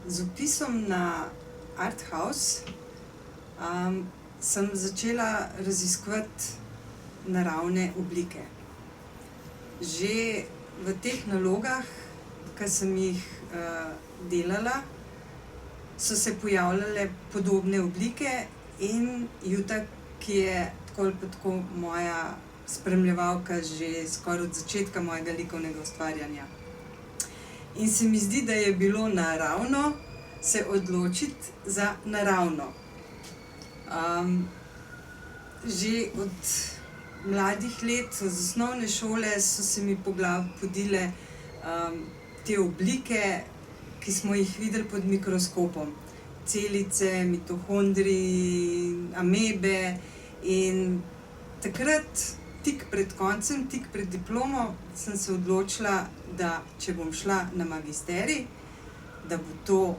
Z vpisom na Arthouse sem začela raziskovati naravne oblike. Že v teh nalogah, ki sem jih delala, so se pojavljale podobne oblike in Juta, ki je tako ali pa tako moja spremljevalka že skoraj od začetka mojega likovnega ustvarjanja. In se mi zdi, da je bilo naravno se odločiti za naravno. Že od mladih let, od osnovne šole, so se mi po glavi podile te oblike, ki smo jih videli pod mikroskopom. Celice, mitohondriji, amebe. In takrat, tik pred koncem, tik pred diplomo, sem se odločila, da če bom šla na magisterij, da bo to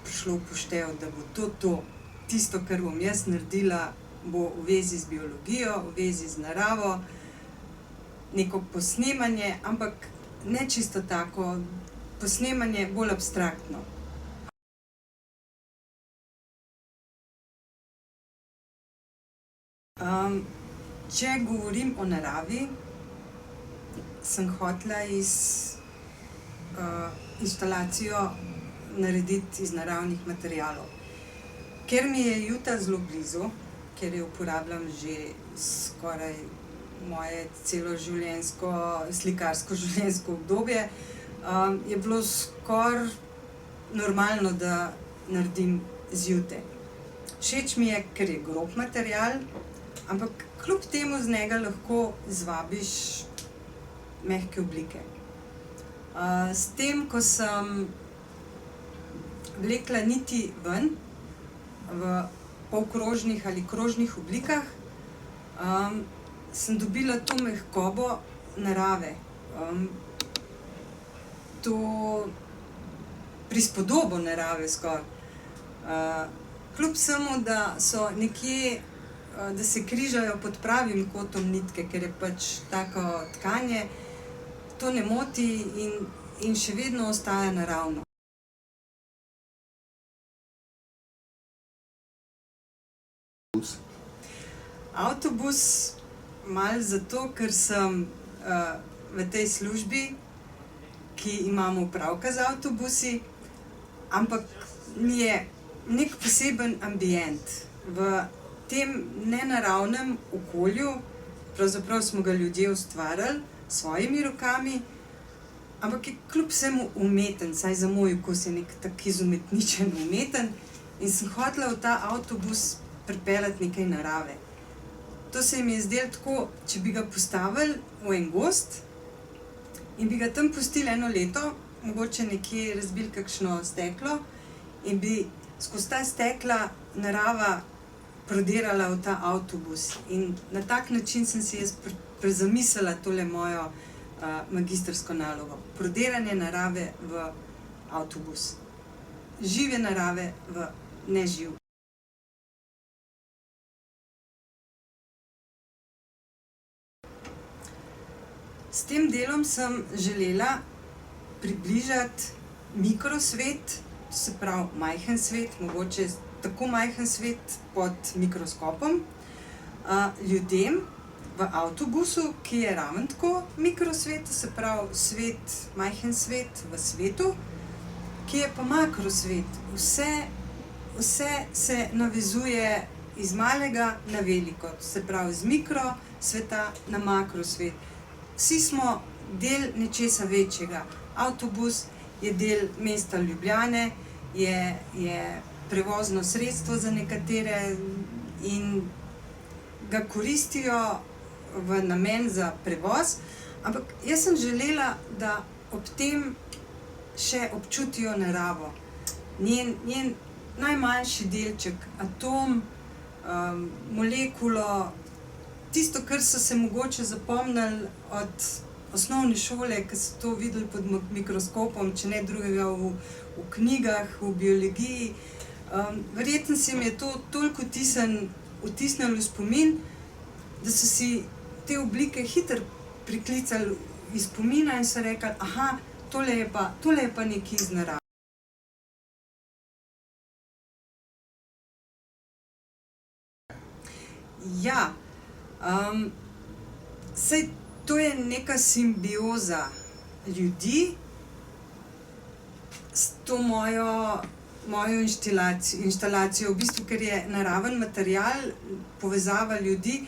prišlo v poštev, da bo to. Tisto, kar bom jaz naredila, bo v vezi z biologijo, v vezi z naravo, neko posnemanje, ampak ne čisto tako, posnemanje bolj abstraktno. Če govorim o naravi, sem hotela instalacijo narediti iz naravnih materialov. Ker mi je Juta zelo blizu, ker jo uporabljam že skoraj moje celoživljenjsko, slikarsko življenjsko obdobje, je bilo skoraj normalno, da naredim z Jute. Všeč mi je, ker je grob material, ampak kljub temu z njega lahko izvabiš mehke oblike. S tem, ko sem vlekla niti ven, v polkrožnih ali krožnih oblikah, sem dobila to mehkobo narave. To prispodobo narave skoraj. Kljub vsemu, da so nekje, da se križajo pod pravim kotom nitke, ker je pač tako tkanje, to ne moti in še vedno ostaja naravno. Avtobus malo zato, ker sem v tej službi, ki imamo opravka z avtobusi, ampak mi je nek poseben ambient. V tem nenaravnem okolju, pravzaprav smo ga ljudje ustvarili s svojimi rokami, ampak je kljub vsemu umeten, vsaj za moj okus je nek tak izumetničen umeten, in sem hotela v ta avtobus pripeljati nekaj narave. To se mi je zdelo tako, če bi ga postavili v en gozd in bi ga tam pustili eno leto, mogoče nekje razbili kakšno steklo in bi skozi ta stekla narava prodirala v ta avtobus. In na tak način sem si jaz prezamislila tole mojo magistrsko nalogo. Prodiranje narave v avtobus. Žive narave v neživ. S tem delom sem želela približati mikrosvet, to se pravi majhen svet, mogoče tako majhen svet pod mikroskopom, ljudem v avtobusu, ki je ravno tako mikrosvet, to se pravi svet, majhen svet v svetu, ki je pa makrosvet. Vse se navezuje iz malega na veliko, to se pravi iz mikrosveta na makrosvet. Vsi smo del nečesa večjega. Avtobus je del mesta Ljubljane, je prevozno sredstvo za nekatere in ga koristijo v namen za prevoz, ampak jaz sem želela, da ob tem še občutijo naravo. Njen najmanjši delček, atom, molekulo, tisto, kar so se mogoče zapomnili od osnovne šole, ki so to videli pod mikroskopom, če ne drugega v knjigah, v biologiji. Verjetno se jim je to toliko vtisnilo v spomin, da so si te oblike hitro priklicali iz spomina in so rekli, aha, tole je pa nekaj iz narave. Ja, saj to je neka simbioza ljudi s to mojo inštalacijo, v bistvu, ker je naraven material, povezava ljudi.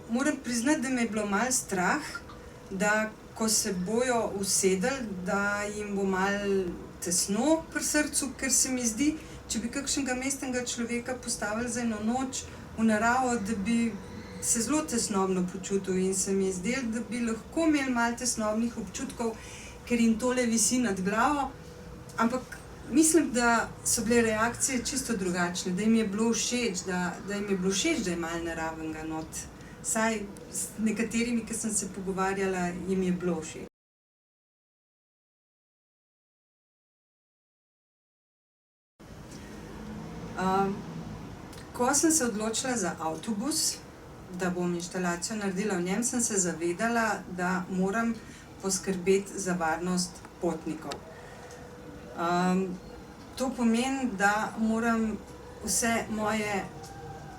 Moram priznati, da me je bilo malo strah, da ko se bojo usedli, da jim bo malo tesno pri srcu, ker se mi zdi, če bi kakšnega mestnega človeka postavili za eno noč v naravo, da bi se zelo tesnobno počutil, in se mi je zdelo, da bi lahko imeli malo tesnobnih občutkov, ker jim tole visi nad glavo. Ampak mislim, da so bile reakcije čisto drugačne, da jim je bilo všeč, da je malo naravenega not. Vsaj z nekaterimi, ki sem se pogovarjala, jim je bilo všeč. Ko sem se odločila za avtobus, da bom inštalacijo naredila v njem, sem se zavedala, da moram poskrbeti za varnost potnikov. To pomeni, da moram vse moje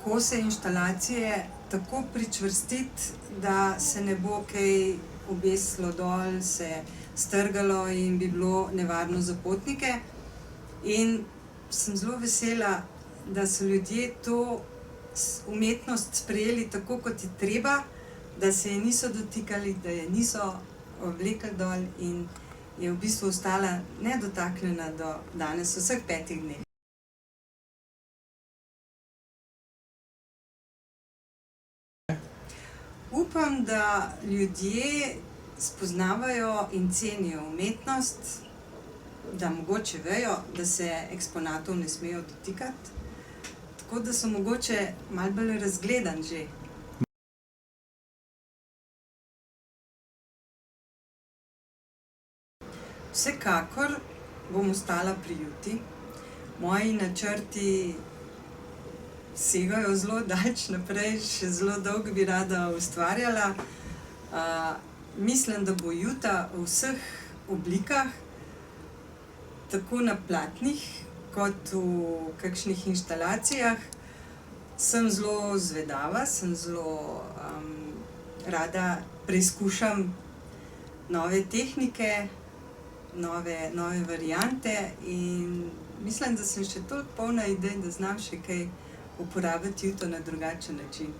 kose inštalacije tako pričvrstiti, da se ne bo kaj obesilo dol, se strgalo in bi bilo nevarno za potnike. In sem zelo vesela, da so ljudje to umetnost sprejeli tako, kot je treba, da se je niso dotikali, da je niso vlekli dol in je v bistvu ostala nedotaknjena do danes, vseh 5 dni. Upam, da ljudje spoznavajo in cenijo umetnost, da mogoče vejo, da se eksponatov ne smejo dotikati, tako da so mogoče malo bolj razgledani že. Vsekakor bom ostala pri Juti. Moji načrti segajo zelo daleč naprej, še zelo dolgo bi rada ustvarjala. Mislim, da bo Juta v vseh oblikah, tako na platnih kot v kakšnih inštalacijah. Sem zelo zvedava, sem zelo rada preizkušam nove tehnike, nove variante, in mislim, da sem še toliko polna idej, da znam še kaj uporabiti Juto na drugačen način.